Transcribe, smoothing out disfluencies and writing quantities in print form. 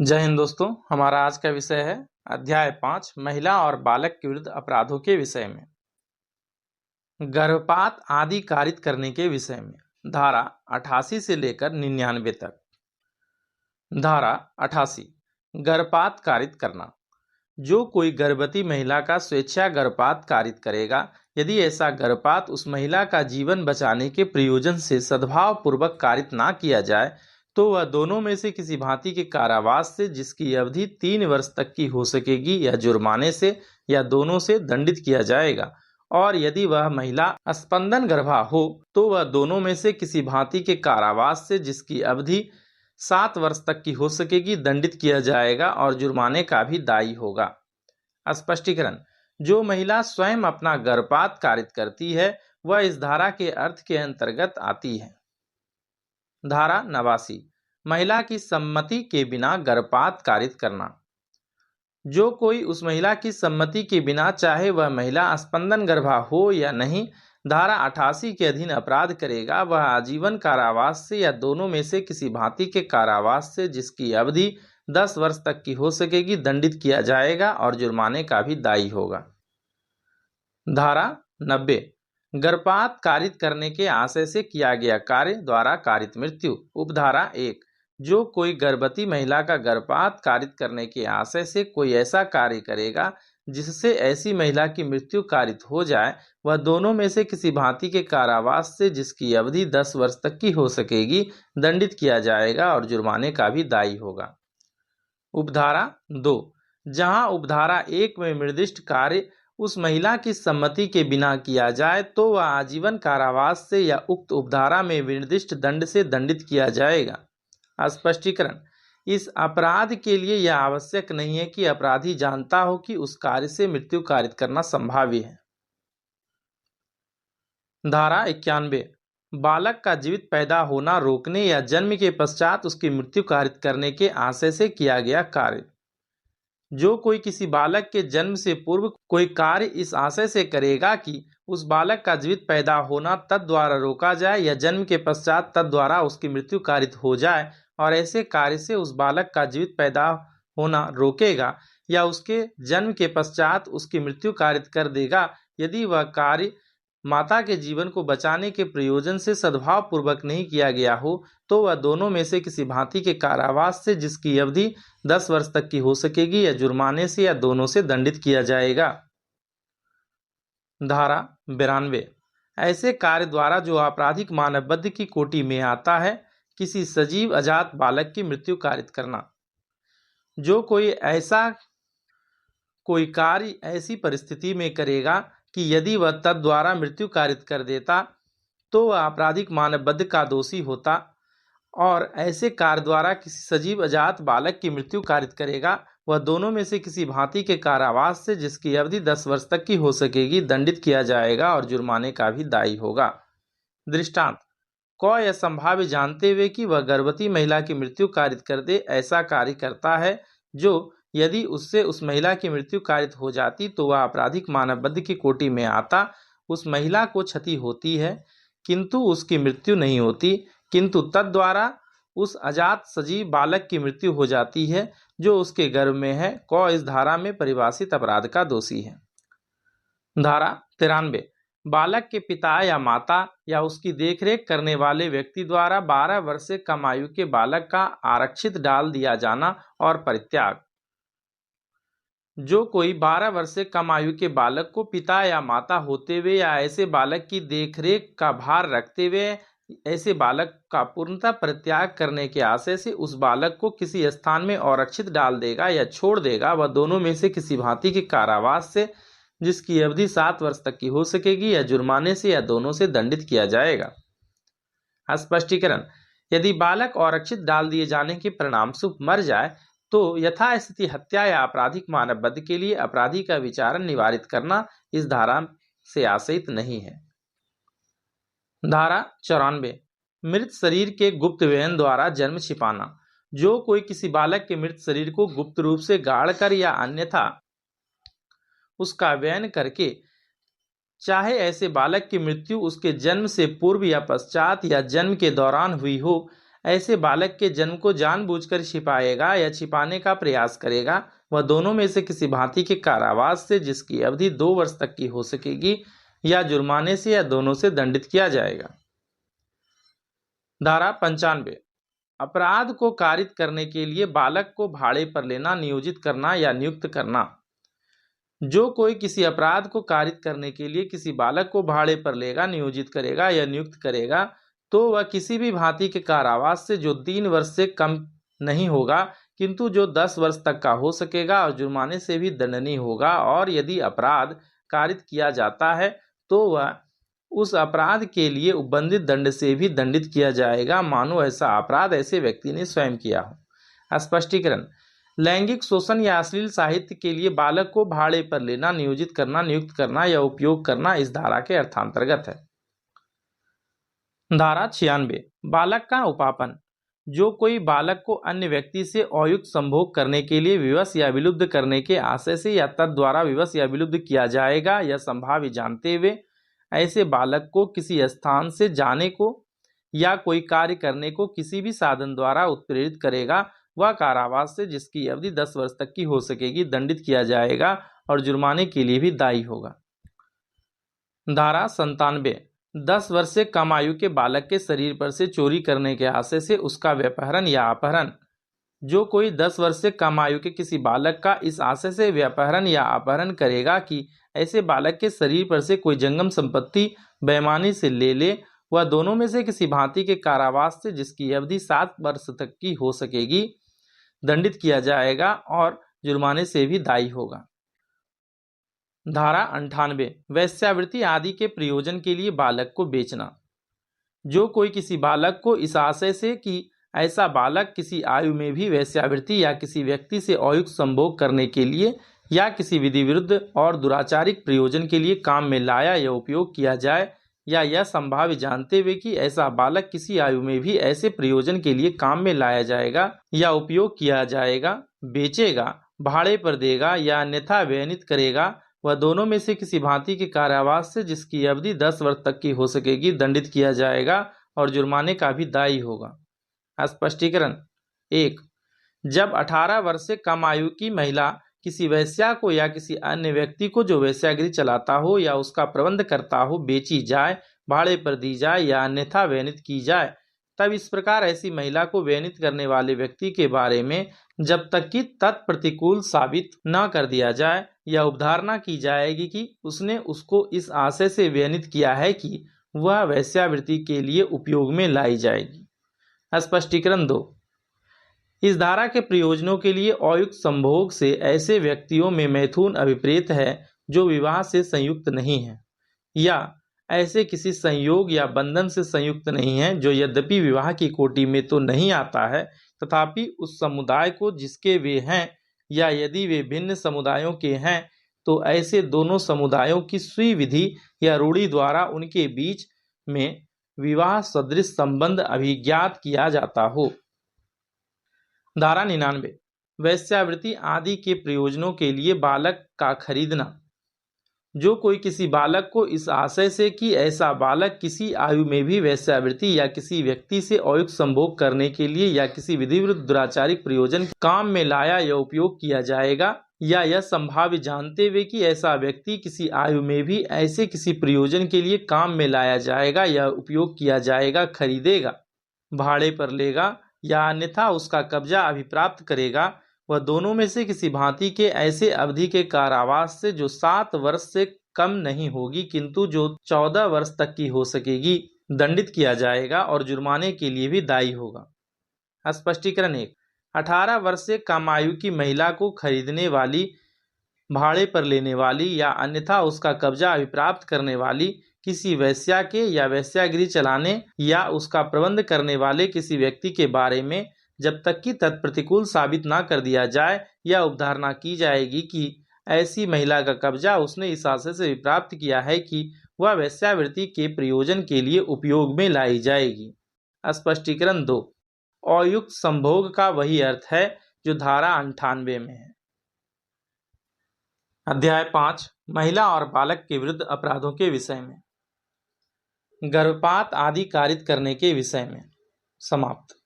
जय हिंद दोस्तों। हमारा आज का विषय है अध्याय 5 महिला और बालक के विरुद्ध अपराधों के विषय में। गर्भपात आदि कारित करने के विषय में धारा 88 से लेकर 99 तक। धारा 88 गर्भपात कारित करना। जो कोई गर्भवती महिला का स्वेच्छा गर्भपात कारित करेगा, यदि ऐसा गर्भपात उस महिला का जीवन बचाने के प्रयोजन से सद्भाव पूर्वक कारित ना किया जाए, तो वह दोनों में से किसी भांति के कारावास से, जिसकी अवधि 3 वर्ष तक की हो सकेगी, या जुर्माने से, या दोनों से दंडित किया जाएगा। और यदि वह महिला स्पंदन गर्भा हो, तो वह दोनों में से किसी भांति के कारावास से, जिसकी अवधि 7 वर्ष तक की हो सकेगी, दंडित किया जाएगा और जुर्माने का भी दायी होगा। स्पष्टीकरण। जो महिला स्वयं अपना गर्भपात कारित करती है, वह इस धारा के अर्थ के अंतर्गत आती है। धारा 89 महिला की सम्मति के बिना गर्भपात कारित करना। जो कोई उस महिला की सम्मति के बिना, चाहे वह महिला स्पंदन गर्भा हो या नहीं, धारा 88 के अधीन अपराध करेगा, वह आजीवन कारावास से या दोनों में से किसी भांति के कारावास से, जिसकी अवधि 10 वर्ष तक की हो सकेगी, दंडित किया जाएगा और जुर्माने का भी दायी होगा। धारा 90 गर्भपात कारित करने के आशय से किया गया कार्य द्वारा कारित मृत्यु। उपधारा 1 जो कोई गर्भवती महिला का गर्भपात कारित करने के आशय से कोई ऐसा कार्य करेगा जिससे ऐसी महिला की मृत्यु कारित हो जाए, वह दोनों में से किसी भांति के कारावास से, जिसकी अवधि 10 वर्ष तक की हो सकेगी, दंडित किया जाएगा और जुर्माने का भी दायी होगा। उपधारा 2 जहां उपधारा 1 में निर्दिष्ट कार्य उस महिला की सम्मति के बिना किया जाए, तो वह आजीवन कारावास से या उक्त उपधारा में निर्दिष्ट दंड से दंडित किया जाएगा। स्पष्टीकरण। इस अपराध के लिए यह आवश्यक नहीं है कि अपराधी जानता हो कि उस कार्य से मृत्यु कारित करना संभाव्य है। धारा 91 बालक का जीवित पैदा होना रोकने या जन्म के पश्चात उसकी मृत्यु कारित करने के आशय से किया गया कार्य। जो कोई किसी बालक के जन्म से पूर्व कोई कार्य इस आशय से करेगा कि उस बालक का जीवित पैदा होना तद्वारा रोका जाए, या जन्म के पश्चात तद्वारा उसकी मृत्यु कारित हो जाए, और ऐसे कार्य से उस बालक का जीवित पैदा होना रोकेगा या उसके जन्म के पश्चात उसकी मृत्यु कारित कर देगा, यदि वह कार्य माता के जीवन को बचाने के प्रयोजन से सद्भाव पूर्वक नहीं किया गया हो, तो वह दोनों में से किसी भांति के कारावास से, जिसकी अवधि 10 वर्ष तक की हो सकेगी, या जुर्माने से, या दोनों से दंडित किया जाएगा। धारा 92 ऐसे कार्य द्वारा जो आपराधिक मानवबद्ध की कोटि में आता है, किसी सजीव अजात बालक की मृत्यु कारित करना। जो कोई कार्य ऐसी परिस्थिति में करेगा कि यदि वह तद्वारा मृत्यु कारित कर देता, तो वह आपराधिक मानवबद्ध का दोषी होता, और ऐसे कार्य द्वारा किसी सजीव अजात बालक की मृत्यु कारित करेगा, वह दोनों में से किसी भांति के कारावास से, जिसकी अवधि 10 वर्ष तक की हो सकेगी, दंडित किया जाएगा और जुर्माने का भी दायी होगा। दृष्टांत। कोई यह संभाव्य जानते हुए कि वह गर्भवती महिला की मृत्यु कारित कर दे, ऐसा कार्य करता है, जो यदि उससे उस महिला की मृत्यु कारित हो जाती, तो वह आपराधिक मानवबद्ध की कोटि में आता। उस महिला को क्षति होती है, किंतु उसकी मृत्यु नहीं होती, किंतु तद्वारा उस अजात सजीव बालक की मृत्यु हो जाती है जो उसके गर्भ में है। इस धारा में परिभाषित अपराध का दोषी है। धारा 93 बालक के पिता या माता या उसकी देखरेख करने वाले व्यक्ति द्वारा 12 वर्ष से कम आयु के बालक का आरक्षित डाल दिया जाना और परित्याग। जो कोई 12 वर्ष से कम आयु के बालक को पिता या माता होते हुए या ऐसे बालक की देखरेख का भार रखते हुए ऐसे बालक का पूर्णतः परित्याग करने के आशय से उस बालक को किसी स्थान में आरक्षित डाल देगा या छोड़ देगा, वह दोनों में से किसी भांति के कारावास से, जिसकी अवधि 7 वर्ष तक की हो सकेगी, या जुर्माने से, या दोनों से दंडित किया जाएगा। स्पष्टीकरण। यदि बालक आरक्षित डाल दिए जाने के परिणाम स्वरूप मर जाए, तो यथास्थिति हत्या या आपराधिक मानवबद्ध के लिए अपराधी का विचारण निवारित करना इस धारा से आशयित नहीं है। धारा 94 मृत शरीर के गुप्त व्ययन द्वारा जन्म छिपाना। जो कोई किसी बालक के मृत शरीर को गुप्त रूप से गाड़कर या अन्यथा उसका व्ययन करके, चाहे ऐसे बालक की मृत्यु उसके जन्म से पूर्व या पश्चात या जन्म के दौरान हुई हो, ऐसे बालक के जन्म को जानबूझकर छिपाएगा या छिपाने का प्रयास करेगा, वह दोनों में से किसी भांति के कारावास से जिसकी अवधि 2 वर्ष तक की हो सकेगी या जुर्माने से या दोनों से दंडित किया जाएगा। धारा 95 अपराध को कारित करने के लिए बालक को भाड़े पर लेना, नियोजित करना या नियुक्त करना। जो कोई किसी अपराध को कारित करने के लिए किसी बालक को भाड़े पर लेगा, नियोजित करेगा या नियुक्त करेगा तो वह किसी भी भांति के कारावास से जो 3 वर्ष से कम नहीं होगा किंतु जो 10 वर्ष तक का हो सकेगा और जुर्माने से भी दंडनीय होगा, और यदि अपराध कारित किया जाता है तो वह उस अपराध के लिए उपबंधित दंड से भी दंडित किया जाएगा, मानो ऐसा अपराध ऐसे व्यक्ति ने स्वयं किया हो। स्पष्टीकरण। लैंगिक शोषण या अश्लील साहित्य के लिए बालक को भाड़े पर लेना, नियोजित करना, नियुक्त करना या उपयोग करना इस धारा के अर्थांतर्गत है। धारा 96 बालक का उपापन। जो कोई बालक को अन्य व्यक्ति से अयुक्त संभोग करने के लिए विवश या विलुब्ध करने के आशय से या तद्वारा विवश या विलुब्ध किया जाएगा या संभाव्य जानते हुए ऐसे बालक को किसी स्थान से जाने को या कोई कार्य करने को किसी भी साधन द्वारा उत्प्रेरित करेगा, वह कारावास से जिसकी अवधि 10 वर्ष तक की हो सकेगी दंडित किया जाएगा और जुर्माने के लिए भी दायी होगा। धारा 97 10 वर्ष से कम आयु के बालक के शरीर पर से चोरी करने के आशय से उसका व्यापहरण या अपहरण। जो कोई 10 वर्ष से कम आयु के किसी बालक का इस आशय से व्यापहरण या अपहरण करेगा कि ऐसे बालक के शरीर पर से कोई जंगम संपत्ति बेईमानी से ले वह दोनों में से किसी भांति के कारावास से जिसकी अवधि 7 वर्ष तक की हो सकेगी दंडित किया जाएगा और जुर्माने से भी दायी होगा। धारा 98 वेश्यावृत्ति आदि के प्रयोजन के लिए बालक को बेचना। जो कोई किसी बालक को इस आशय से कि ऐसा बालक किसी आयु में भी वेश्यावृत्ति या किसी व्यक्ति से अयुक्त संभोग करने के लिए या किसी विधि विरुद्ध और दुराचारिक प्रयोजन के लिए काम में लाया या उपयोग किया जाए या यह संभाव्य जानते हुए कि ऐसा बालक किसी आयु में भी ऐसे प्रयोजन के लिए काम में लाया जाएगा या उपयोग किया जाएगा, बेचेगा, भाड़े पर देगा या अन्यथा व्ययनित करेगा, वह दोनों में से किसी भांति के कारावास से जिसकी अवधि 10 वर्ष तक की हो सकेगी दंडित किया जाएगा और जुर्माने का भी दायी होगा। स्पष्टीकरण। 1 जब 18 वर्ष से कम आयु की महिला किसी वेश्या को या किसी अन्य व्यक्ति को जो वेश्यागृह चलाता हो या उसका प्रबंध करता हो बेची जाए, भाड़े पर दी जाए या अन्यथा व्ययनित की जाए, तब इस प्रकार ऐसी महिला को व्ययनित करने वाले व्यक्ति के बारे में जब तक कि तत्प्रतिकूल साबित न कर दिया जाए या उपधारणा की जाएगी कि उसने उसको इस आशय से व्ययनित किया है कि वह वेश्यावृत्ति के लिए उपयोग में लाई जाएगी। स्पष्टीकरण 2 इस धारा के प्रयोजनों के लिए अयुक्त संभोग से ऐसे व्यक्तियों में मैथुन अभिप्रेत है जो विवाह से संयुक्त नहीं है या ऐसे किसी संयोग या बंधन से संयुक्त नहीं है जो यद्यपि विवाह की कोटि में तो नहीं आता है तथापि उस समुदाय को जिसके वे हैं या यदि वे भिन्न समुदायों के हैं तो ऐसे दोनों समुदायों की स्वीविधि या रूढ़ी द्वारा उनके बीच में विवाह सदृश संबंध अभिज्ञात किया जाता हो। धारा 99 वेश्यावृत्ति आदि के प्रयोजनों के लिए बालक का खरीदना। जो कोई किसी बालक को इस आशय से कि ऐसा बालक किसी आयु में भी वेश्यावृत्ति या किसी व्यक्ति से अयुक्त संभोग करने के लिए या किसी विधि विरुद्ध दुराचारिक प्रयोजन काम में लाया या उपयोग किया जाएगा या यह संभाव्य जानते हुए कि ऐसा व्यक्ति किसी आयु में भी ऐसे किसी प्रयोजन के लिए काम में लाया जाएगा या उपयोग किया जाएगा खरीदेगा, भाड़े पर लेगा या अन्यथा उसका कब्जा अभिप्राप्त करेगा, वह दोनों में से किसी भांति के ऐसे अवधि के कारावास से जो 7 वर्ष से कम नहीं होगी किंतु जो 14 वर्ष तक की हो सकेगी दंडित किया जाएगा और जुर्माने के लिए भी दायी होगा। स्पष्टीकरण 1 18 वर्ष से कम आयु की महिला को खरीदने वाली, भाड़े पर लेने वाली या अन्यथा उसका कब्जा अभिप्राप्त करने वाली किसी वेश्या के या वेश्यागृह चलाने या उसका प्रबंध करने वाले किसी व्यक्ति के बारे में जब तक कि तत्प्रतिकूल साबित ना कर दिया जाए या उपधारणा की जाएगी कि ऐसी महिला का कब्जा उसने इस आशय से प्राप्त किया है कि वह वेश्यावृत्ति के प्रयोजन के लिए उपयोग में लाई जाएगी। स्पष्टीकरण 2 अयुक्त संभोग का वही अर्थ है जो धारा 98 में है। अध्याय 5 महिला और बालक के विरुद्ध अपराधों के विषय में, गर्भपात आदि कारित करने के विषय में समाप्त।